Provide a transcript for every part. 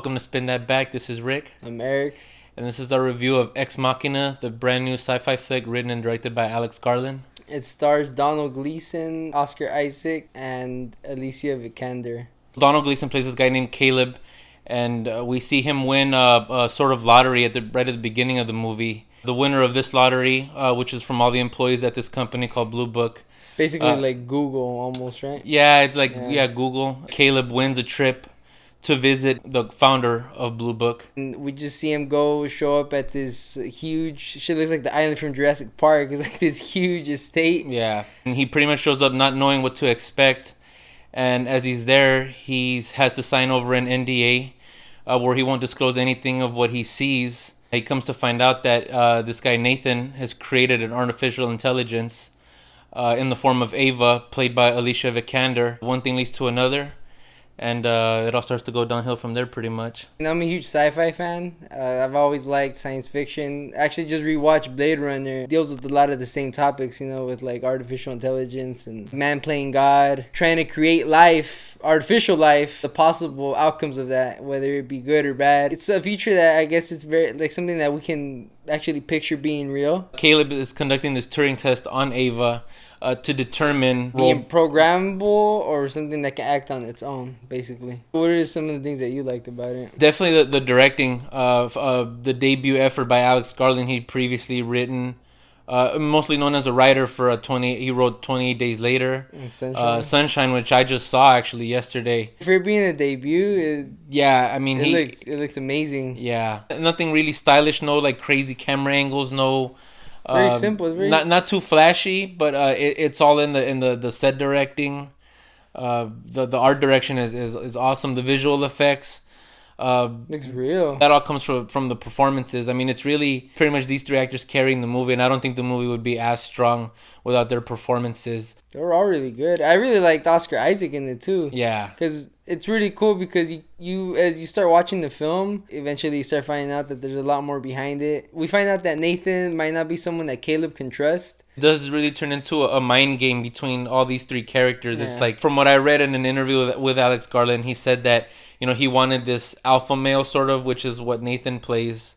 welcome to Spin That Back. This is Rick. I'm Eric. And this is our review of Ex Machina, the brand new sci-fi flick written and directed by Alex Garland. It stars Donald Gleason, Oscar Isaac, and Alicia Vikander. Donald Gleason plays this guy named Caleb, and we see him win a sort of lottery right at the beginning of the movie. The winner of this lottery, which is from all the employees at this company called Blue Book. Basically like Google almost, right? Yeah, it's like, Google. Caleb wins a trip to visit the founder of Blue Book. And we just see him show up at this huge, shit looks like the island from Jurassic Park. It's like this huge estate. Yeah, and he pretty much shows up not knowing what to expect. And as he's there, he has to sign over an NDA where he won't disclose anything of what he sees. He comes to find out that this guy Nathan has created an artificial intelligence in the form of Ava, played by Alicia Vikander. One thing leads to another, and it all starts to go downhill from there pretty much. I'm a huge sci-fi fan. I've always liked science fiction. Actually just rewatched Blade Runner. It deals with a lot of the same topics, with like artificial intelligence and man playing God, trying to create life, artificial life, the possible outcomes of that, whether it be good or bad. It's a feature that I guess it's very like something that we can actually picture being real. Caleb is conducting this Turing test on Ava to determine being programmable or something that can act on its own, basically. What are some of the things that you liked about it? Definitely the directing of the debut effort by Alex Garland. He'd previously written, mostly known as a writer for he wrote 28 Days Later. And Sunshine, which I just saw actually yesterday. For it being a debut, it looks amazing. Yeah, nothing really stylish, no like crazy camera angles, no. Very simple. Not too flashy, but it's all in the set directing. The art direction is awesome. The visual effects looks real. That all comes from the performances. I mean, it's really pretty much these three actors carrying the movie, and I don't think the movie would be as strong without their performances. They were all really good. I really liked Oscar Isaac in it too. Yeah, because it's really cool because you as you start watching the film, eventually you start finding out that there's a lot more behind it. We find out that Nathan might not be someone that Caleb can trust. It does really turn into a mind game between all these three characters. Yeah. It's like, from what I read in an interview with Alex Garland, he said that he wanted this alpha male sort of, which is what Nathan plays,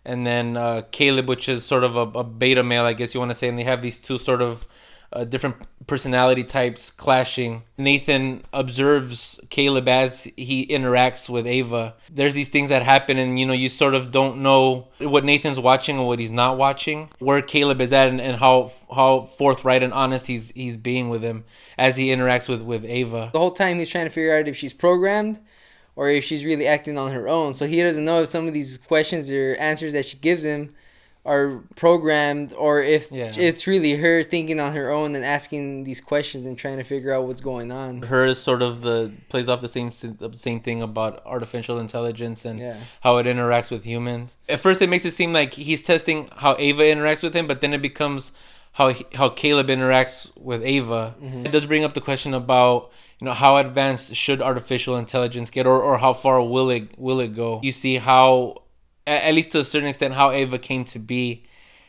and then Caleb, which is sort of a beta male, I guess you want to say, and they have these two sort of different personality types clashing. Nathan observes Caleb as he interacts with Ava. There's these things that happen, and you sort of don't know what Nathan's watching or what he's not watching, where Caleb is at, and how forthright and honest he's being with him as he interacts with Ava. The whole time he's trying to figure out if she's programmed or if she's really acting on her own. So he doesn't know if some of these questions or answers that she gives him are programmed, or if it's really her thinking on her own and asking these questions and trying to figure out what's going on. Her is sort of plays off the same thing about artificial intelligence and how it interacts with humans. At first it makes it seem like he's testing how Ava interacts with him, but then it becomes how Caleb interacts with Ava. Mm-hmm. It does bring up the question about how advanced should artificial intelligence get, or how far will it go. You see how, at least to a certain extent, how Ava came to be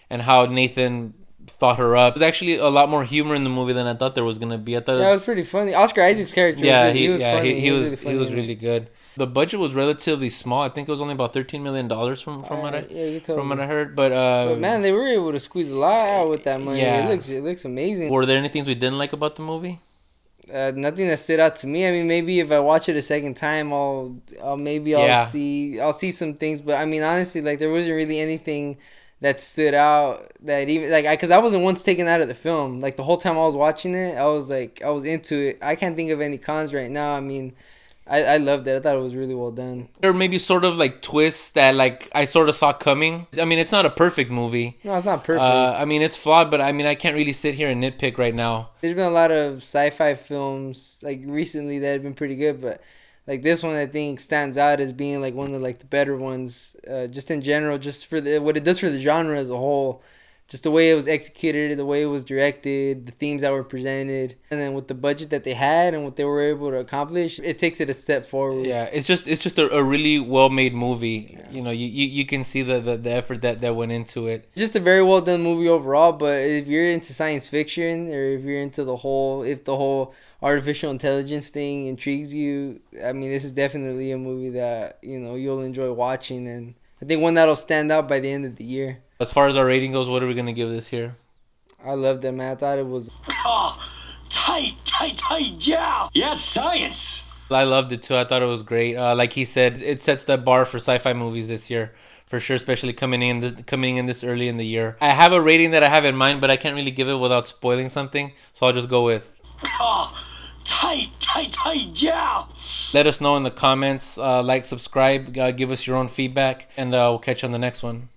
and how Nathan thought her up. There's actually a lot more humor in the movie than I thought there was going to be. I thought it was pretty funny. Oscar Isaac's character was funny. He was really good. The budget was relatively small. I think it was only about $13 million from what I heard. But man, they were able to squeeze a lot out with that money. Yeah. It looks amazing. Were there any things we didn't like about the movie? Nothing that stood out to me. I mean, maybe if I watch it a second time, I'll see some things. But I mean, honestly, like there wasn't really anything that stood out that even because I wasn't once taken out of the film. Like the whole time I was watching it, I was into it. I can't think of any cons right now. I mean, I loved it. I thought it was really well done. Or maybe sort of like twists that like I sort of saw coming. I mean, it's not a perfect movie. No, it's not perfect. I mean, it's flawed, but I mean, I can't really sit here and nitpick right now. There's been a lot of sci-fi films like recently that have been pretty good, but like this one I think stands out as being like one of like the better ones, just in general, just for what it does for the genre as a whole. just the way it was executed, the way it was directed, the themes that were presented, and then with the budget that they had and what they were able to accomplish, it takes it a step forward. Yeah, it's just a really well made movie. Yeah. You know, you can see the effort that went into it. Just a very well done movie overall. But if you're into science fiction, or if you're into the whole artificial intelligence thing intrigues you, I mean, this is definitely a movie that, you know, you'll enjoy watching, and I think one that'll stand out by the end of the year. As far as our rating goes, what are we gonna give this here? I loved it, man. I thought it was tight, yeah. Yes, science. I loved it too. I thought it was great. Like he said, it sets the bar for sci-fi movies this year, for sure. Especially coming in this early in the year. I have a rating that I have in mind, but I can't really give it without spoiling something. So I'll just go with tight, yeah. Let us know in the comments. Like, subscribe, give us your own feedback, and we'll catch you on the next one.